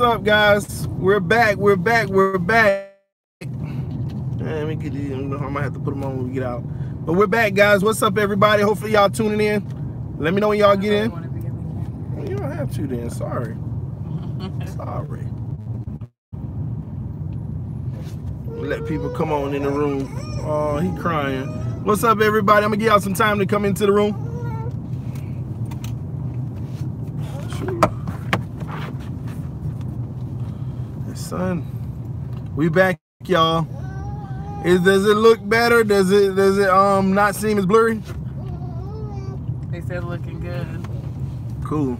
up, guys? We're back. Let me get these. I might have to put them on when we get out. But we're back, guys. What's up, everybody? Hopefully y'all tuning in. Let me know when y'all get in. You don't have to then. Sorry. Sorry. Let people come on in the room. Oh, he crying. What's up, everybody? I'm gonna give y'all some time to come into the room. Son, we back, y'all. Does it look better? Does it not seem as blurry? They said looking good. Cool.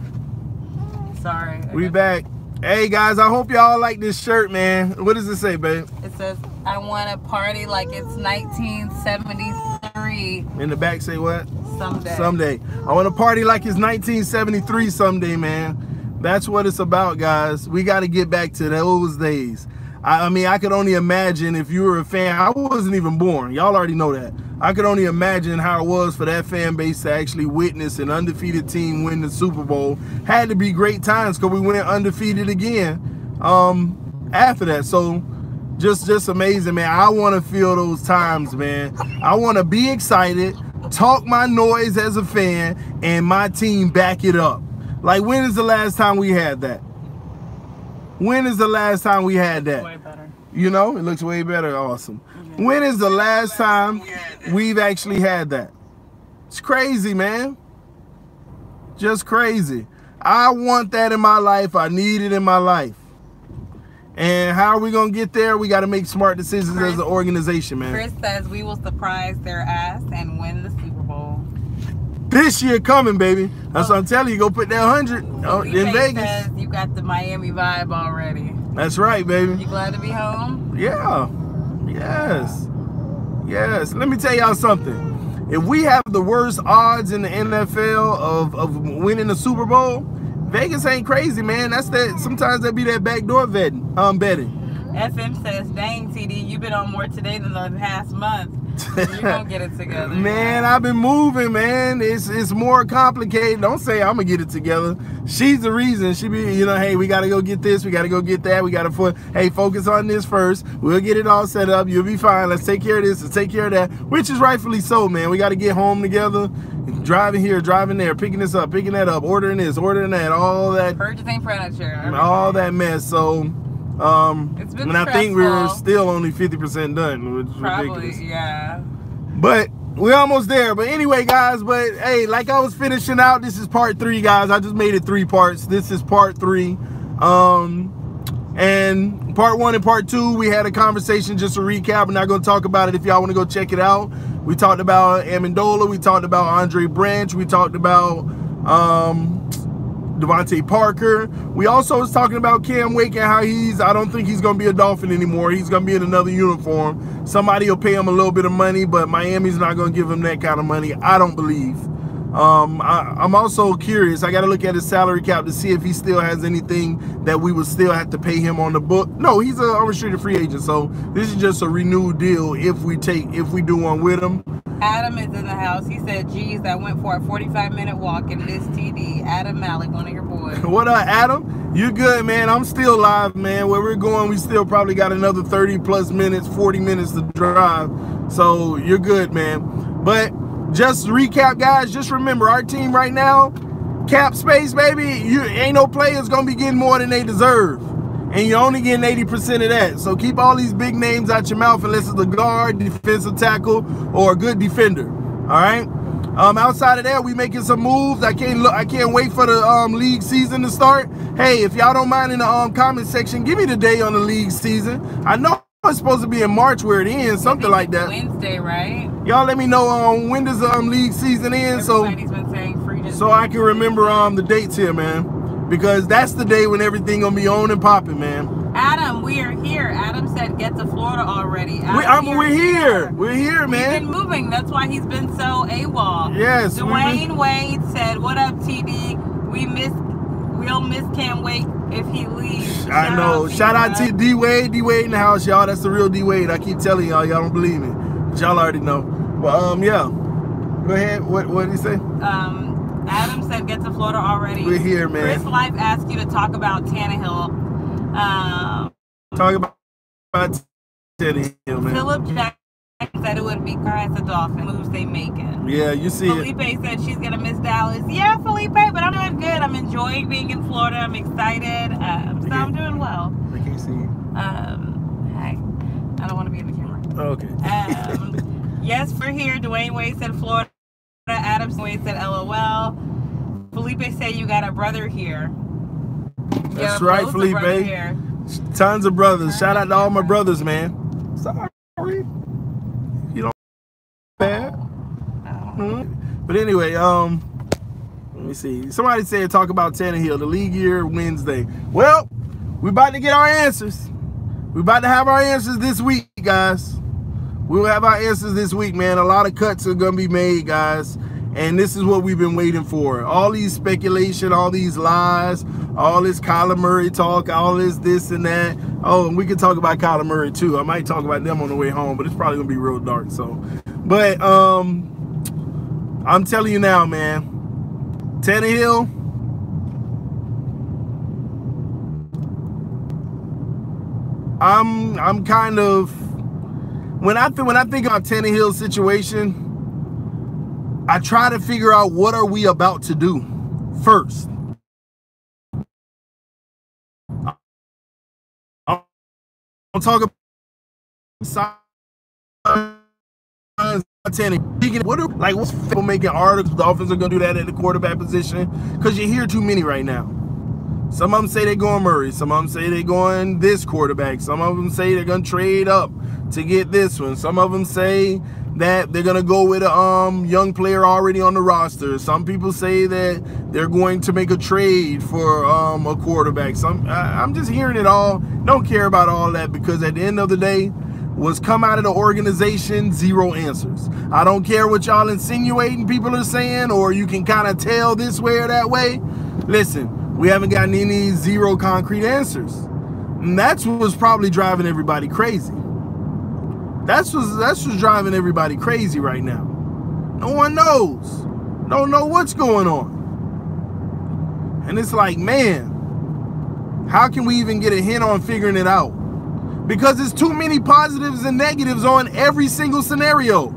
Sorry. We back. Hey guys, I hope y'all like this shirt, man. What does it say, babe? It says, I want to party like it's 1973. In the back say what? Someday. Someday. I want to party like it's 1973 someday, man. That's what it's about, guys. We got to get back to those days. I mean, I could only imagine if you were a fan. I wasn't even born. Y'all already know that. I could only imagine how it was for that fan base to actually witness an undefeated team win the Super Bowl. Had to be great times because we went undefeated again after that. So just amazing, man. I want to feel those times, man. I want to be excited, talk my noise as a fan, and my team back it up. Like, when is the last time we had that? When is the last time we had that? Way better. You know, it looks way better. Awesome. Mm-hmm. When is the last time we've actually had that? It's crazy, man. Just crazy. I want that in my life. I need it in my life. And how are we going to get there? We got to make smart decisions as an organization, man. Chris says we will surprise their ass and win the Super Bowl. This year coming, baby. That's what I'm telling you. Go put that 100 in Vegas. Says you got the Miami vibe already. That's right, baby. You glad to be home? Yeah. Yes. Yes. Let me tell y'all something. If we have the worst odds in the NFL of winning the Super Bowl, Vegas ain't crazy, man. That's that. Sometimes that be that backdoor betting. FM says, dang, TD, you've been on more today than the past month. You're going to get it together. Man, I've been moving, man. It's more complicated. Don't say I'm going to get it together. She's the reason. She be, you know, hey, we got to go get this. We got to go get that. We got to, hey, focus on this first. We'll get it all set up. You'll be fine. Let's take care of this. Let's take care of that. Which is rightfully so, man. We got to get home together. Driving here, driving there, picking this up, picking that up, ordering this, ordering that, all that. Purchasing furniture. All that mess. So, it's been and I think we were still only 50% done, which is ridiculous. Yeah. But we're almost there. But anyway, guys, but hey, like I was finishing out, this is part 3, guys. I just made it 3 parts. This is part 3. And part 1 and part 2, we had a conversation, just a recap. We're not going to talk about it if y'all want to go check it out. We talked about Amendola. We talked about Andre Branch. We talked about Devontae Parker. We also was talking about Cam Wake and how I don't think he's going to be a Dolphin anymore. He's going to be in another uniform. Somebody will pay him a little bit of money, but Miami's not going to give him that kind of money, I don't believe. I'm also curious. I got to look at his salary cap to see if he still has anything that we would still have to pay him on the book. No, he's an unrestricted free agent, so this is just a renewed deal if we do one with him. Adam is in the house. He said, geez, I went for a 45-minute walk and missed TD. Adam Malik, one of your boys. What up, Adam? You good, man? I'm still live, man. Where we're going, we still probably got another 30+ minutes, 40 minutes to drive. So you're good, man. But just to recap, guys, just remember our team right now, cap space, baby, ain't no players going to be getting more than they deserve. And you're only getting 80% of that. So keep all these big names out your mouth unless it's a guard, defensive tackle, or a good defender. All right? Outside of that, we making some moves. I can't wait for the league season to start. Hey, if y'all don't mind in the comment section, give me the day on the league season. I know it's supposed to be in March where it ends, something like that. Wednesday, right? Y'all let me know when does the league season end, Everybody's been saying free so I can remember the dates here, man. Because that's the day when everything gonna be on and popping, man. Adam, we are here. Adam said, get to Florida already. We're here. We're here, man. He's been moving. That's why he's been so AWOL. Yes. Dwayne Wade said, what up, TD? We'll miss Cam Wake if he leaves. I know. Shout out to D Wade. D Wade in the house, y'all. That's the real D Wade. I keep telling y'all. Y'all don't believe me. But y'all already know. But yeah. Go ahead. What did he say? Adam said, get to Florida already. We're here, man. Chris Life asked you to talk about Tannehill. Talk about Tannehill, man. Philip Jackson said it would be as a Dolphin moves they making. Yeah, you see Felipe it. said she's gonna miss Dallas. Yeah, Felipe, but I'm doing good. I'm enjoying being in Florida. I'm excited. So I'm doing well. I can't see you. Hey, I don't want to be in the camera. Okay. Yes, for here. Dwayne Wade said Florida. Adam Wade said LOL. Felipe said you got a brother here. That's right, Felipe. Tons of brothers. Shout out to all my brothers, man. Sorry. You don't bad. But anyway, let me see. Somebody said talk about Tannehill, the league year Wednesday. Well, we're about to get our answers. We're about to have our answers this week, guys. We'll have our answers this week, man. A lot of cuts are gonna be made, guys. And this is what we've been waiting for. All these speculation, all these lies, all this Kyler Murray talk, all this and that. Oh, and we can talk about Kyler Murray too. I might talk about them on the way home, but it's probably gonna be real dark. So, but I'm telling you now, man, Tannehill, I'm kind of, when I think about Tannehill's situation, I try to figure out what are we about to do first. I'll talk about Tannehill. What's people making articles? The Dolphins are gonna do that at the quarterback position because you hear too many right now. Some of them say they're going Murray. Some of them say they're going this quarterback. Some of them say they're gonna trade up to get this one. Some of them say that they're gonna go with a young player already on the roster. Some people say that they're going to make a trade for a quarterback. I'm just hearing it all. Don't care about all that because at the end of the day, what's come out of the organization, zero answers. I don't care what y'all insinuating people are saying, or you can kind of tell this way or that way. Listen, we haven't gotten any zero concrete answers. And that's what's probably driving everybody crazy. That's what's driving everybody crazy right now. No one knows. Don't know what's going on. And it's like, man, how can we even get a hint on figuring it out? Because there's too many positives and negatives on every single scenario.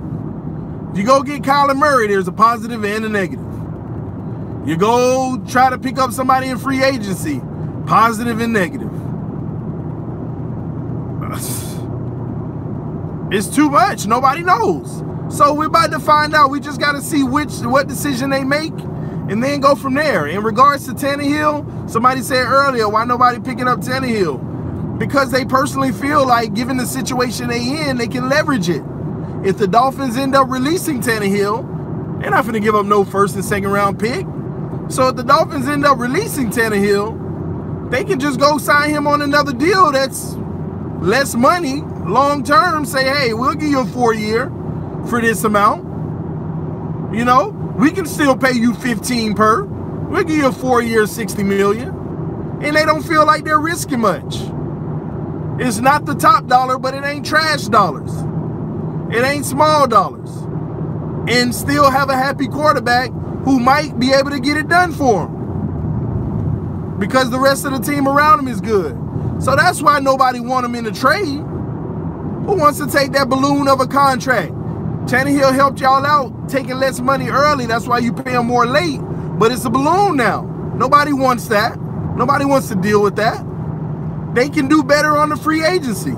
If you go get Kyler Murray, there's a positive and a negative. You go try to pick up somebody in free agency, positive and negative. It's too much. Nobody knows. So we're about to find out. We just got to see what decision they make and then go from there. In regards to Tannehill, somebody said earlier, why nobody picking up Tannehill? Because they personally feel like, given the situation they in, they can leverage it. If the Dolphins end up releasing Tannehill, they're not going to give up no first and second round pick. So if the Dolphins end up releasing Tannehill, they can just go sign him on another deal that's less money, long term. Say, hey, we'll give you a 4-year for this amount. You know, we can still pay you 15 per. We'll give you a 4-year, 60 million. And they don't feel like they're risking much. It's not the top dollar, but it ain't trash dollars. It ain't small dollars. And still have a happy quarterback who might be able to get it done for him. Because the rest of the team around him is good. So that's why nobody want him in the trade. Who wants to take that balloon of a contract? Tannehill helped y'all out taking less money early. That's why you pay him more late. But it's a balloon now. Nobody wants that. Nobody wants to deal with that. They can do better on the free agency.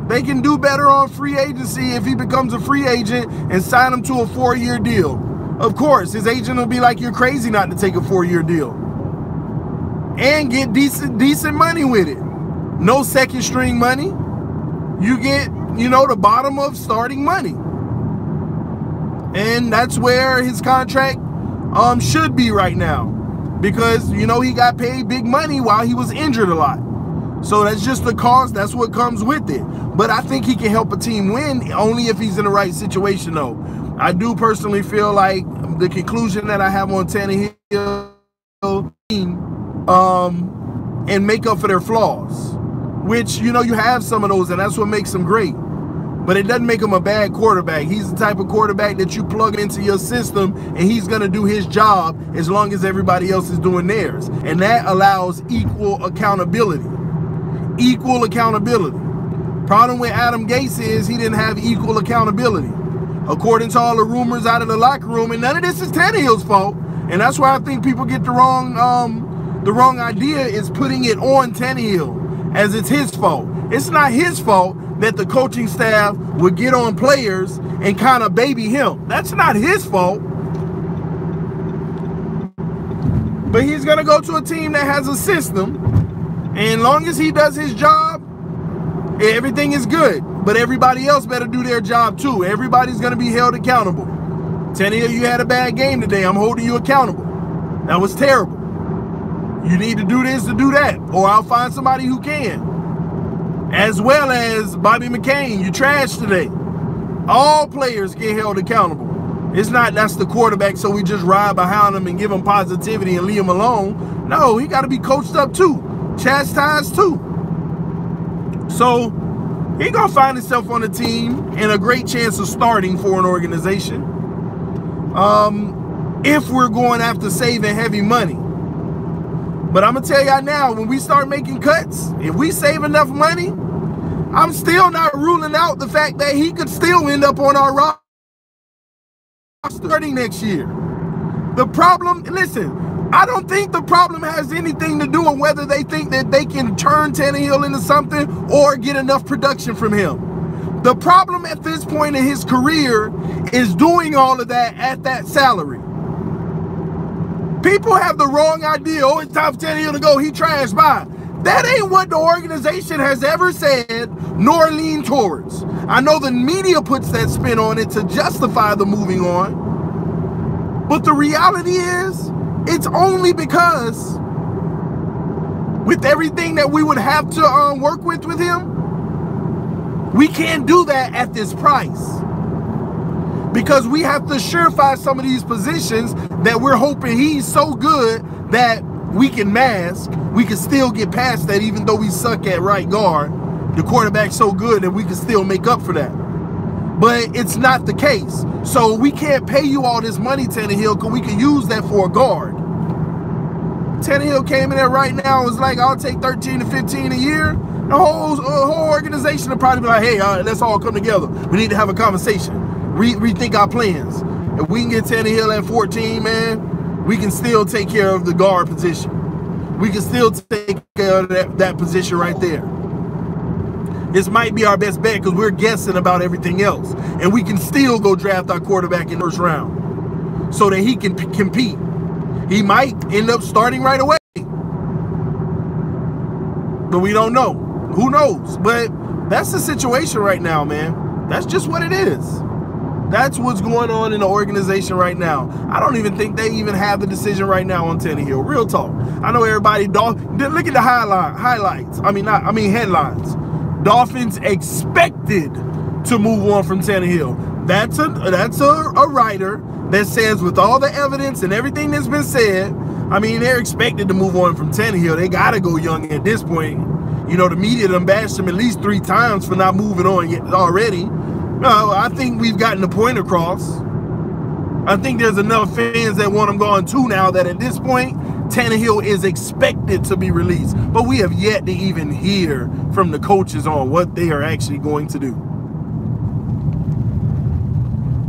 They can do better on free agency if he becomes a free agent and sign him to a 4-year deal. Of course, his agent will be like, you're crazy not to take a 4-year deal. And get decent money with it. No second string money. You get, you know, the bottom of starting money. And that's where his contract should be right now. Because, you know, he got paid big money while he was injured a lot. So that's just the cost. That's what comes with it. But I think he can help a team win only if he's in the right situation, though. I do personally feel like the conclusion that I have on Tannehill and make up for their flaws, which, you know, you have some of those, and that's what makes them great. But it doesn't make him a bad quarterback. He's the type of quarterback that you plug into your system, and he's going to do his job as long as everybody else is doing theirs. And that allows equal accountability. equal accountability. Problem with Adam Gase is he didn't have equal accountability. According to all the rumors out of the locker room, and none of this is Tannehill's fault. And that's why I think people get the wrong idea is putting it on Tannehill as it's his fault. It's not his fault that the coaching staff would get on players and kind of baby him. That's not his fault. But he's going to go to a team that has a system. And as long as he does his job, everything is good. But everybody else better do their job too. Everybody's going to be held accountable. Tannehill, you had a bad game today. I'm holding you accountable. That was terrible. You need to do this to do that, or I'll find somebody who can. As well as Bobby McCain, you trashed today. All players get held accountable. It's not that's the quarterback, so we just ride behind him and give him positivity and leave him alone. No, he got to be coached up too, chastised too. So he gonna find himself on a team and a great chance of starting for an organization. If we're going after saving heavy money. But I'm gonna tell y'all now, when we start making cuts, if we save enough money, I'm still not ruling out the fact that he could still end up on our roster starting next year. The problem, listen, I don't think the problem has anything to do with whether they think that they can turn Tannehill into something or get enough production from him. The problem at this point in his career is doing all of that at that salary. People have the wrong idea. Oh, it's time for Tannehill to go. He trashed by. That ain't what the organization has ever said nor leaned towards. I know the media puts that spin on it to justify the moving on. But the reality is, it's only because with everything that we would have to work with him, we can't do that at this price. Because we have to surefire some of these positions that we're hoping he's so good that we can mask. We can still get past that even though we suck at right guard. The quarterback's so good that we can still make up for that. But it's not the case. So we can't pay you all this money, Tannehill, because we can use that for a guard. Tannehill came in there right now and was like, I'll take 13 to 15 a year. The whole organization will probably be like, hey, let's all come together. We need to have a conversation. Rethink our plans. If we can get Tannehill at 14, man, we can still take care of the guard position. We can still take care of that position right there. This might be our best bet because we're guessing about everything else. And we can still go draft our quarterback in the first round so that he can compete. He might end up starting right away. But we don't know. Who knows? But that's the situation right now, man. That's just what it is. That's what's going on in the organization right now. I don't even think they even have the decision right now on Tannehill. Real talk. I know everybody. Look at the highlights. Headlines. Dolphins expected to move on from Tannehill. That's a writer that says with all the evidence and everything that's been said, I mean, they're expected to move on from Tannehill. They got to go young at this point. You know, the media done bashed him at least 3 times for not moving on yet already. No, I think we've gotten the point across. I think there's enough fans that want him gone too now that at this point, Tannehill is expected to be released. But we have yet to even hear from the coaches on what they are actually going to do.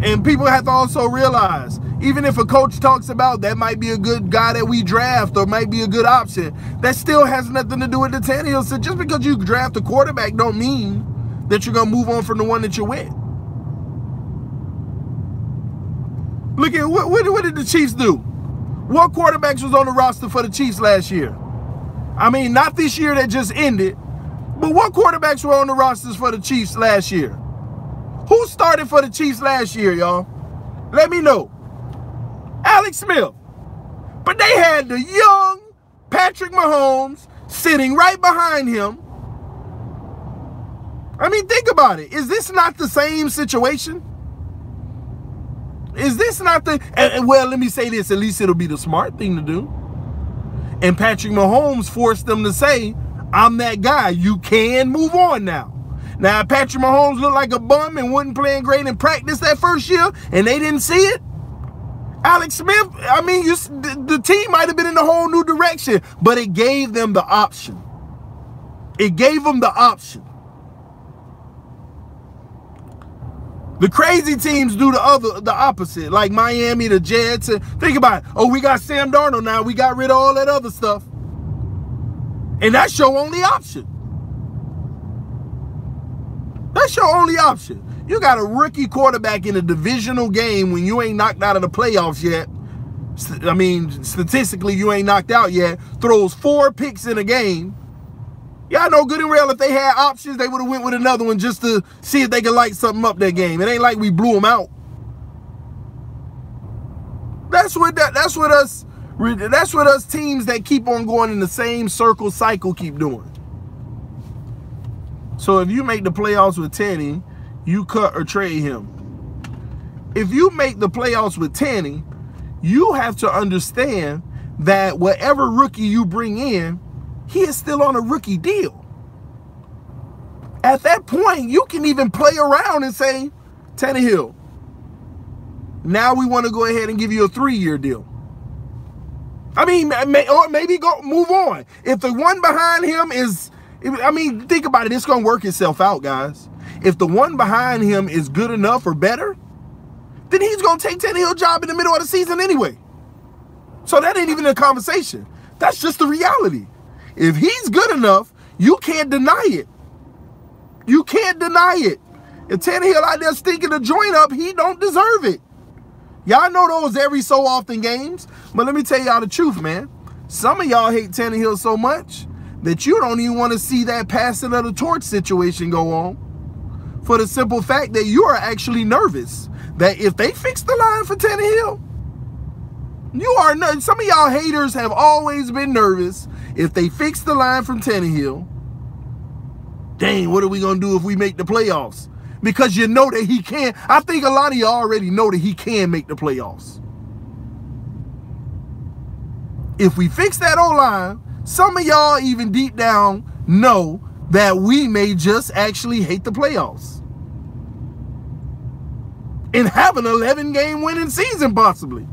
And people have to also realize, even if a coach talks about that might be a good guy that we draft or might be a good option, that still has nothing to do with the Tannehill. So just because you draft a quarterback don't mean that you're going to move on from the one that you're with. Look at what did the Chiefs do? What quarterbacks was on the roster for the Chiefs last year? I mean, not this year that just ended, but what quarterbacks were on the rosters for the Chiefs last year? Who started for the Chiefs last year, y'all? Let me know. Alex Smith. But they had the young Patrick Mahomes sitting right behind him. I mean, think about it. Is this not the same situation? Is this not the... well, let me say this. At least it'll be the smart thing to do. And Patrick Mahomes forced them to say, I'm that guy. You can move on now. Now, if Patrick Mahomes looked like a bum and wasn't playing great in practice that first year, and they didn't see it, Alex Smith, I mean, the team might have been in a whole new direction, but it gave them the option. It gave them the option. The crazy teams do the opposite, like Miami, the Jets. Think about it. Oh, we got Sam Darnold now. We got rid of all that other stuff. And that's your only option. That's your only option. You got a rookie quarterback in a divisional game when you ain't knocked out of the playoffs yet. I mean, statistically, you ain't knocked out yet. Throws 4 picks in a game. Y'all know good and well if they had options, they would have went with another one just to see if they could light something up that game. It ain't like we blew them out. That's what us teams that keep on going in the same cycle keep doing. So if you make the playoffs with Tanny, you cut or trade him. If you make the playoffs with Tanny, you have to understand that whatever rookie you bring in, he is still on a rookie deal. At that point, you can even play around and say, Tannehill, now we want to go ahead and give you a 3-year deal. I mean, or maybe move on. If the one behind him is, I mean, think about it. It's going to work itself out, guys. If the one behind him is good enough or better, then he's going to take Tannehill's job in the middle of the season anyway. So that ain't even a conversation. That's just the reality. If he's good enough, you can't deny it. You can't deny it. If Tannehill out there stinking the joint up, he don't deserve it. Y'all know those every so often games. But let me tell y'all the truth, man. Some of y'all hate Tannehill so much that you don't even want to see that passing of the torch situation go on. For the simple fact that you are actually nervous that if they fix the line for Tannehill, some of y'all haters have always been nervous. If they fix the line from Tannehill, dang, what are we going to do if we make the playoffs? Because you know that he can. I think a lot of y'all already know that he can make the playoffs. If we fix that O-line, some of y'all even deep down know that we may just actually hate the playoffs. And have an 11-game winning season possibly.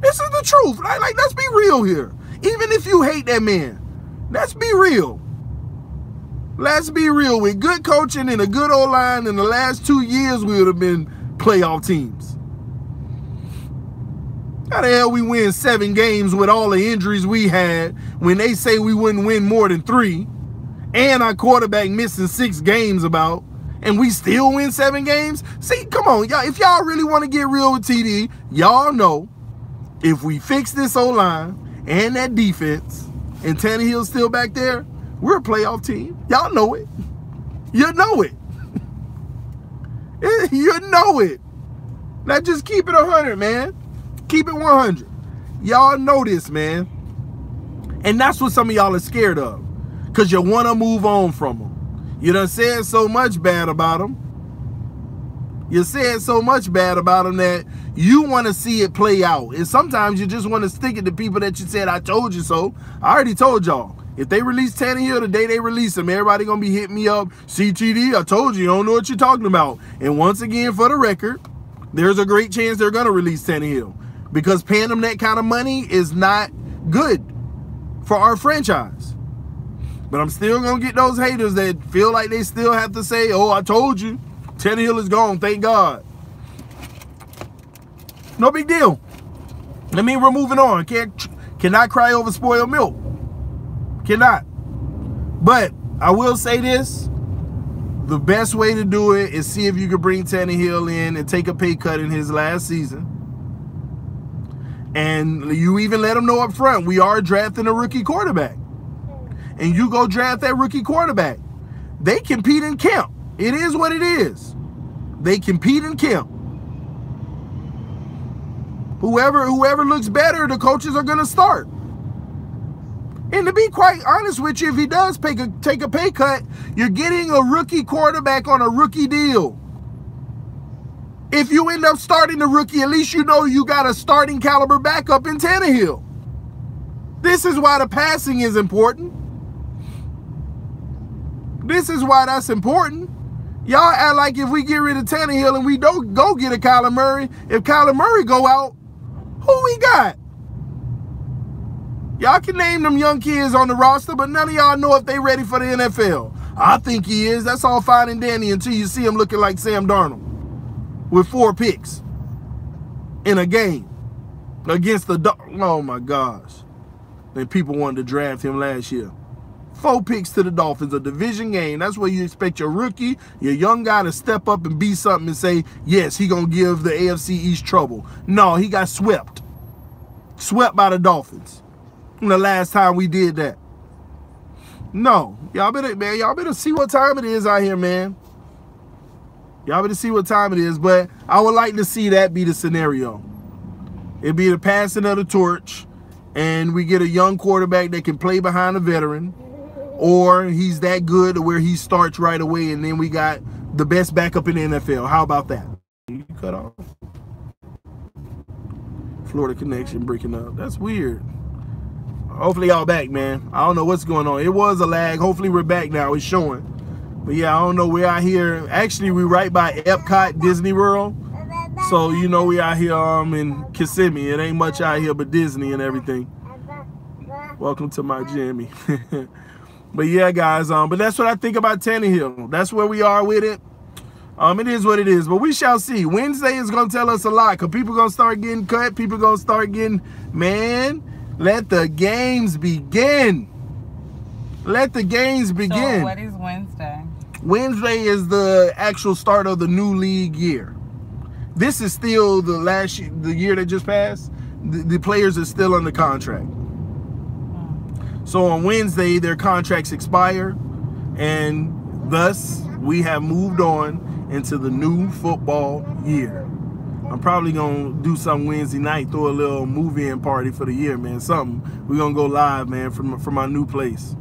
This is the truth. Like, let's be real here. Even if you hate that man, let's be real. Let's be real. With good coaching and a good O-line in the last 2 years, we would have been playoff teams. How the hell we win 7 games with all the injuries we had when they say we wouldn't win more than 3, and our quarterback missing 6 games about, and we still win 7 games? See, come on, y'all. If y'all really want to get real with TD, y'all know if we fix this O-line and that defense, and Tannehill's still back there, we're a playoff team. Y'all know it. You know it. You know it. Now just keep it 100, man. Keep it 100. Y'all know this, man. And that's what some of y'all are scared of. Because you want to move on from them. You done said so much bad about them. You said so much bad about them that you want to see it play out. And sometimes you just want to stick it to people that you said, I told you so. I already told y'all. If they release Tannehill the day they release him, everybody going to be hitting me up. CTD, I told you, you don't know what you're talking about. And once again, for the record, there's a great chance they're going to release Tannehill. Because paying them that kind of money is not good for our franchise. But I'm still going to get those haters that feel like they still have to say, oh, I told you. Tannehill is gone, thank God. No big deal. I mean, we're moving on. Cannot cry over spoiled milk. Cannot. But I will say this. The best way to do it is see if you can bring Tannehill in and take a pay cut in his last season. And you even let him know up front, we are drafting a rookie quarterback. And you go draft that rookie quarterback. They compete in camp. It is what it is. They compete in camp. Whoever looks better, the coaches are going to start. And to be quite honest with you, if he does take a pay cut, you're getting a rookie quarterback on a rookie deal. If you end up starting the rookie, at least you know you got a starting caliber backup in Tannehill. This is why the passing is important. This is why that's important. Y'all act like if we get rid of Tannehill and we don't go get a Kyler Murray, if Kyler Murray go out, who we got? Y'all can name them young kids on the roster, but none of y'all know if they ready for the NFL. I think he is. That's all fine and dandy until you see him looking like Sam Darnold with 4 picks in a game against the oh my gosh. And people wanted to draft him last year. 4 picks to the Dolphins, a division game. That's where you expect your rookie, your young guy to step up and be something and say, yes, he gonna give the AFC East trouble. No, he got swept. Swept by the Dolphins. And the last time we did that. No, y'all better see what time it is out here, man. Y'all better see what time it is, but I would like to see that be the scenario. It'd be the passing of the torch, and we get a young quarterback that can play behind a veteran, or he's that good to where he starts right away, and then we got the best backup in the NFL. How about that? You cut off. Florida connection breaking up. That's weird. Hopefully y'all back, man. I don't know what's going on. It was a lag. Hopefully we're back now. It's showing. But yeah, I don't know. We're out here. Actually, we're right by Epcot, Disney World. So, you know, we out here in Kissimmee. It ain't much out here but Disney and everything. Welcome to my Jimmy. But yeah, guys, but that's what I think about Tannehill. That's where we are with it. It is what it is, but we shall see. Wednesday is going to tell us a lot, because people going to start getting cut. People going to start getting, man, let the games begin. Let the games begin. So what is Wednesday? Wednesday is the actual start of the new league year. This is still the year that just passed. The players are still under contract. So on Wednesday, their contracts expire, and thus we have moved on into the new football year. I'm probably gonna do something Wednesday night, throw a little movie-in party for the year, man. Something. We're gonna go live, man, from our new place.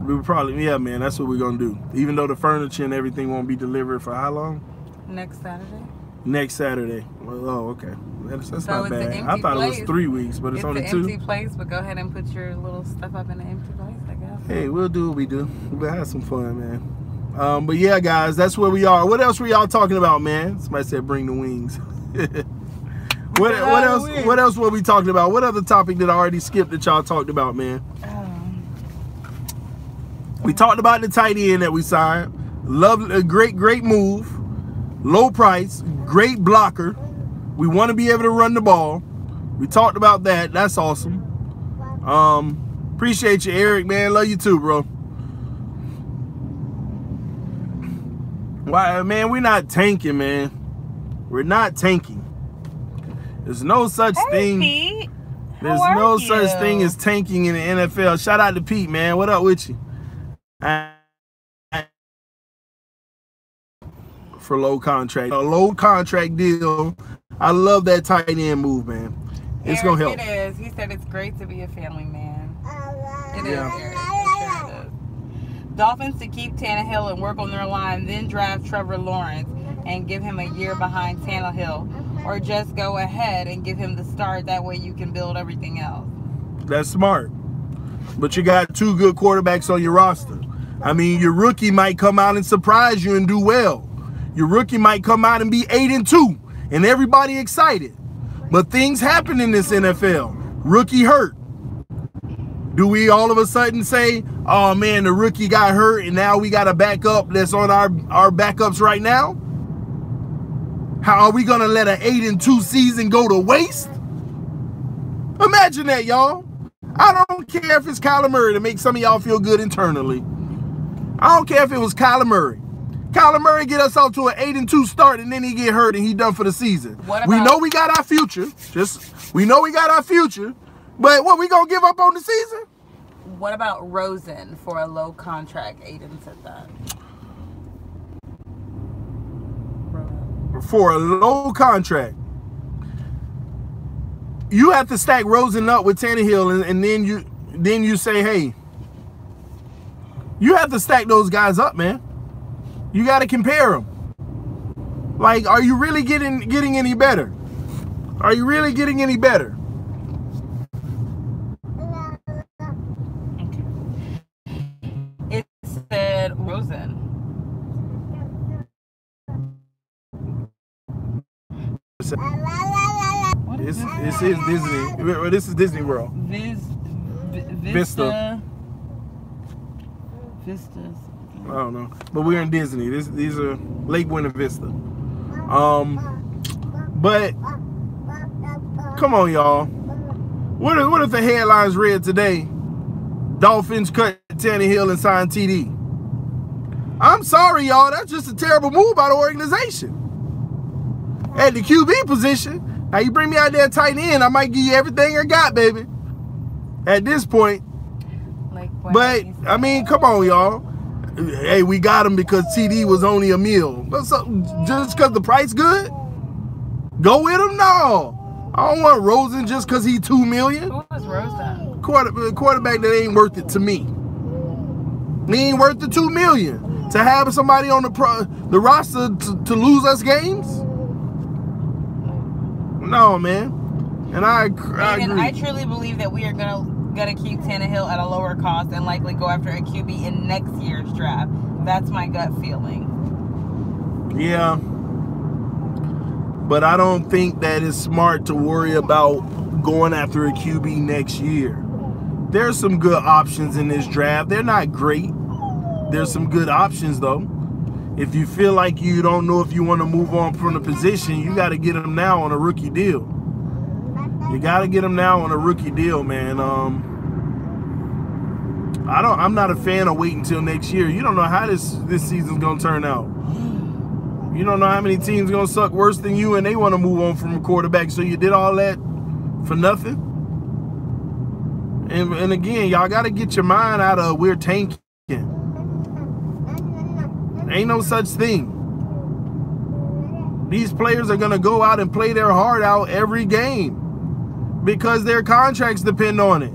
We probably, yeah, man, that's what we're gonna do. Even though the furniture and everything won't be delivered for how long? Next Saturday. Next Saturday. Well, oh, okay. That's so not bad. I thought it was 3 weeks, but it's only 2. It's an empty place, but go ahead and put your little stuff up in the empty place, I guess. Hey, we'll do what we do. We'll have some fun, man. But yeah, guys, that's where we are. What else were y'all talking about, man? Somebody said bring the wings. What else? What else were we talking about? What other topic did I already skip that y'all talked about, man? We talked about the tight end that we signed. Love a great move. Low price, great blocker. We want to be able to run the ball. We talked about that. That's awesome. Appreciate you, Eric, man. Love you too, bro. Why, man, we're not tanking, man. We're not tanking. There's no such thing. Pete. There's no such thing as tanking in the NFL. Shout out to Pete, man. What up with you? For low contract. A low contract deal. I love that tight end move, man. It's going to help. It is. He said it's great to be a family man. It is. Yeah. It sure is. Dolphins to keep Tannehill and work on their line, then draft Trevor Lawrence and give him a year behind Tannehill. Or just go ahead and give him the start. That way you can build everything else. That's smart. But you got 2 good quarterbacks on your roster. I mean, your rookie might come out and surprise you and do well. Your rookie might come out and be 8-2 and everybody excited. But things happen in this NFL. Rookie hurt. Do we all of a sudden say, oh man, the rookie got hurt and now we got a backup that's on our backups right now? How are we going to let an 8-2 season go to waste? Imagine that, y'all. I don't care if it's Kyler Murray to make some of y'all feel good internally. I don't care if it was Kyler Murray. Kyler Murray get us off to an 8-2 start and then he get hurt and he done for the season. We know we got our future. We know we got our future. But what, we gonna give up on the season? What about Rosen for a low contract? Aiden said that. For a low contract. You have to stack Rosen up with Tannehill and then you say, hey, you have to stack those guys up, man. You got to compare them. Like, are you really getting any better? Are you really getting any better? It said Rosen. It is Disney. This is Disney World. Vista. Vistas. I don't know, but we're in Disney. These are Lake Buena Vista. But come on, y'all. What if the headlines read today? Dolphins cut Tannehill and sign TD. I'm sorry, y'all. That's just a terrible move by the organization. At the QB position, now you bring me out there tight end, I might give you everything I got, baby. At this point. But I mean, come on, y'all. Hey, we got him because TD was only a meal. But just because the price good? Go with him? No. I don't want Rosen just because he $2 million. Who was Rosen? Quarterback that ain't worth it to me. He ain't worth the $2 million. To have somebody on the roster to lose us games? No, man. And I agree. I truly believe that we are gonna keep Tannehill at a lower cost and likely go after a QB in next year's draft. That's my gut feeling. Yeah. But I don't think that it's smart to worry about going after a QB next year. There's some good options in this draft. They're not great. There's some good options, though. If you feel like you don't know if you want to move on from the position, you got to get them now on a rookie deal. You got to get them now on a rookie deal, man. I'm not a fan of waiting until next year. You don't know how this season's going to turn out. You don't know how many teams going to suck worse than you and they want to move on from a quarterback. So you did all that for nothing. And again, y'all got to get your mind out of we're tanking. Ain't no such thing. These players are going to go out and play their heart out every game because their contracts depend on it.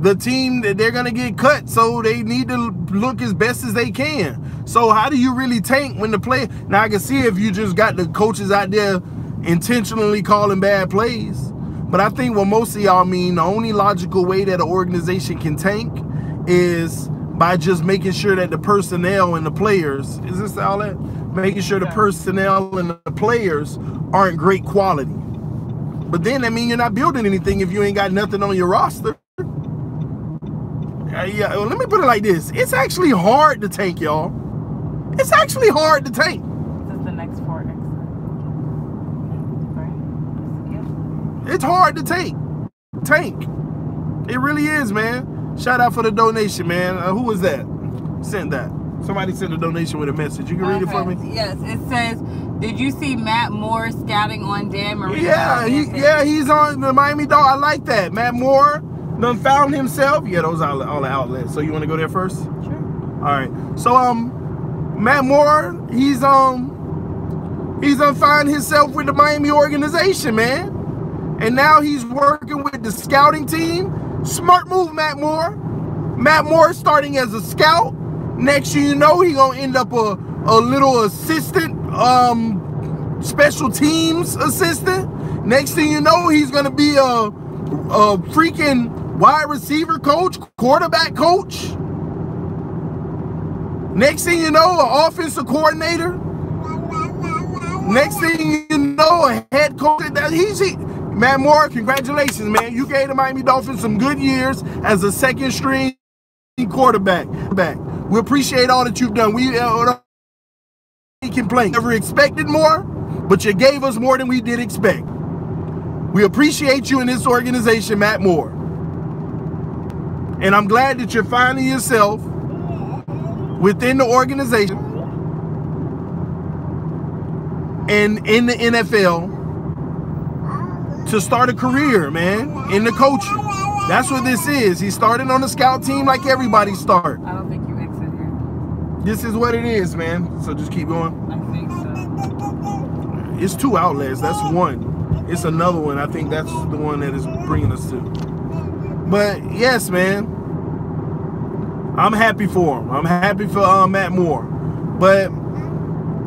The team, they're going to get cut, so they need to look as best as they can. So how do you really tank when the play? Now, I can see if you just got the coaches out there intentionally calling bad plays. But I think what most of y'all mean, the only logical way that an organization can tank is by just making sure that the personnel and the players, is this all that? Making sure the personnel and the players aren't great quality. But then that means you're not building anything if you ain't got nothing on your roster. Yeah, well, let me put it like this. It's actually hard to tank, y'all. It's actually hard to tank. This is the next 4X. It's hard to tank. It really is, man. Shout out for the donation, man. Who was that? Sent that. Somebody sent a donation with a message. You can read it for me? Yes, it says, did you see Matt Moore scouting on Dan Marino? Yeah, he's on the Miami Dog. I like that. Matt Moore done found himself. Yeah, those are all the outlets. So you want to go there first? Sure. All right. So Matt Moore, he's found himself with the Miami organization, man. And now he's working with the scouting team. Smart move, Matt Moore. Matt Moore starting as a scout. Next thing you know, he gonna end up a little assistant, special teams assistant. Next thing you know, he's gonna be a freaking wide receiver coach, quarterback coach. Next thing you know, an offensive coordinator. Next thing you know, a head coach. Matt Moore, congratulations, man. You gave the Miami Dolphins some good years as a second string quarterback. We appreciate all that you've done. We complain. Never expected more, but you gave us more than we did expect. We appreciate you in this organization, Matt Moore. And I'm glad that you're finding yourself within the organization and in the NFL to start a career, man, in the coaching. That's what this is. He started on the scout team like everybody start. I don't think you exit here. This is what it is, man. So just keep going. I think so. It's 2 outlets. That's one. It's another one. I think that's the one that is bringing us to. But yes, man. I'm happy for him. I'm happy for Matt Moore. But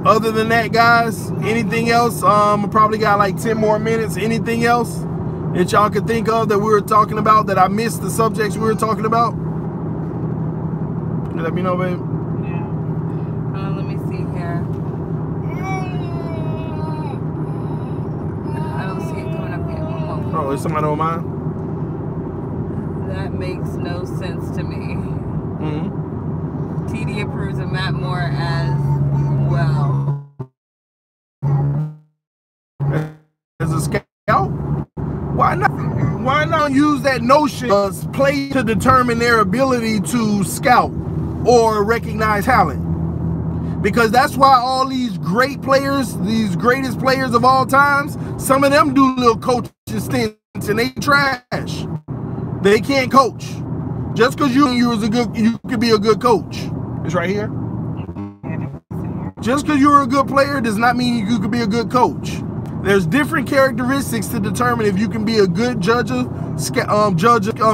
other than that, guys, anything else? I probably got like 10 more minutes. Anything else that y'all could think of that we were talking about that I missed the subjects we were talking about? Let me know, babe. Yeah. Let me see here. I don't see it coming up yet. One or somebody don't mind? That makes no sense to me. Mm-hmm. TD approves of Matt Moore as well. As a scout? Why not? Why not use that notion of play to determine their ability to scout or recognize talent? Because that's why all these great players, these greatest players of all times, some of them do little coaching stints and they trash. They can't coach. Just because you could be a good coach. It's right here. Just because you're a good player does not mean you could be a good coach. There's different characteristics to determine if you can be a good judge of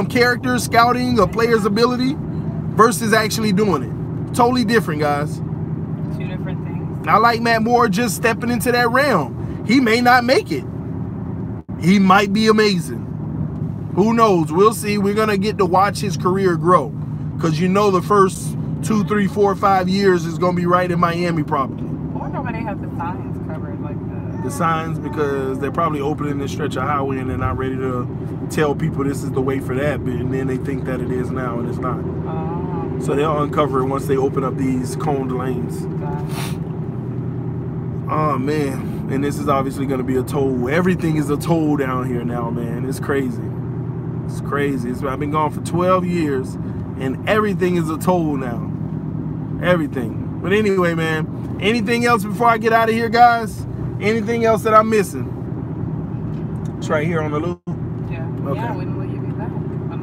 character, scouting, a player's ability versus actually doing it. Totally different, guys. Two different things. I like Matt Moore just stepping into that realm. He may not make it. He might be amazing. Who knows? We'll see. We're going to get to watch his career grow. Because you know the first 2, 3, 4, 5 years is going to be right in Miami probably. I wonder why they have the signs covered like that. The signs, because they're probably opening this stretch of highway and they're not ready to tell people this is the way for that. And then they think that it is now and it's not. Oh. So they'll uncover it once they open up these coned lanes. Oh, man. And this is obviously going to be a toll. Everything is a toll down here now, man. It's crazy. It's crazy. I've been gone for 12 years, and everything is a toll now. Everything. But anyway, man, anything else before I get out of here, guys? Anything else that I'm missing? It's right here on the loop. Yeah. Okay. Yeah, when will you be back?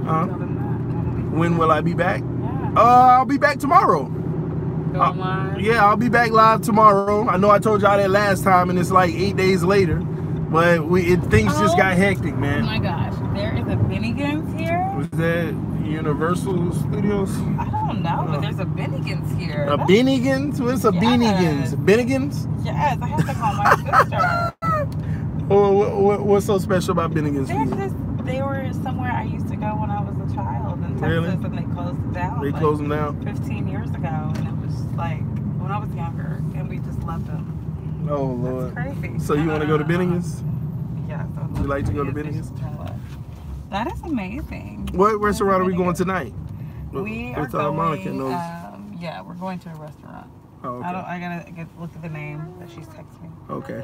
Tell them that. When will I be back? Yeah. I'll be back tomorrow. Go live. Yeah, I'll be back live tomorrow. I know I told y'all that last time, and it's like 8 days later. But things just got hectic, man. Oh my gosh. There is a Bennigan's here? Was that Universal Studios? I don't know, but there's a Bennigan's here. A Bennigan's? What's a Bennigan's? Bennigan's? Yes, I have to call my sister. What's so special about Bennigan's? They were somewhere I used to go when I was a child in Texas, Really? and they closed it down. They closed them down? 15 years ago, and it was like when I was younger, and we just loved them. Oh, Lord. That's crazy. So you want to go to Bennigan's? Yes. Would you like to go to Bennigan's? That is amazing. What restaurant are we going tonight? We are What's going, Monica knows? yeah, we're going to a restaurant. Oh, okay. I gotta look at the name that she's texting me. Okay.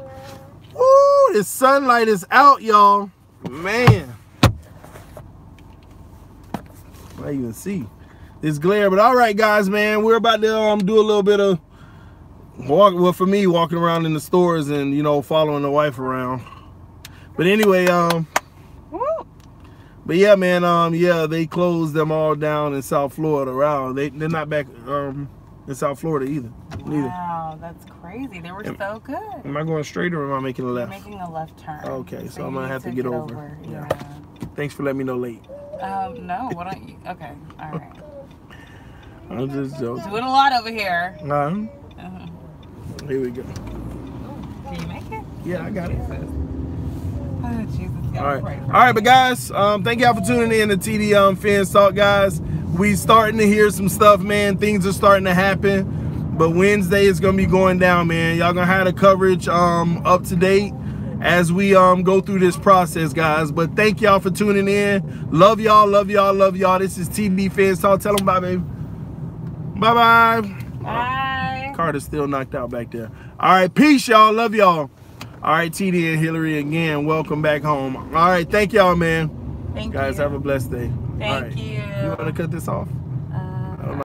Woo! The sunlight is out, y'all. Man. I even see this glare. But all right, guys, man, we're about to do a little bit of well, for me, walking around in the stores and, you know, following the wife around. But anyway, but yeah, man, yeah, they closed them all down in South Florida. Around they're not back in South Florida either. Wow, that's crazy. They were so good. Am I going straight or am I making a left? You're making a left turn. Okay, so I'm gonna have to get over. Yeah. Thanks for letting me know late. No, why don't you? Okay, all right. I'm just joking. Doing a lot over here. Here we go. Can you make it? Yeah, I got it. Oh, Jesus. All right, but guys, thank y'all for tuning in to TD Fans Talk, guys. We starting to hear some stuff, man. Things are starting to happen, but Wednesday is gonna be going down, man. Y'all gonna have the coverage up to date as we go through this process, guys. But thank y'all for tuning in. Love y'all, love y'all, love y'all. This is TD Fans Talk. Tell them bye, baby. Bye bye. Bye. Carter's still knocked out back there. All right, peace, y'all. Love y'all. All right, TD and Hillary again. Welcome back home. All right, thank y'all, man. Thank you. Guys, have a blessed day. Thank you. You want to cut this off?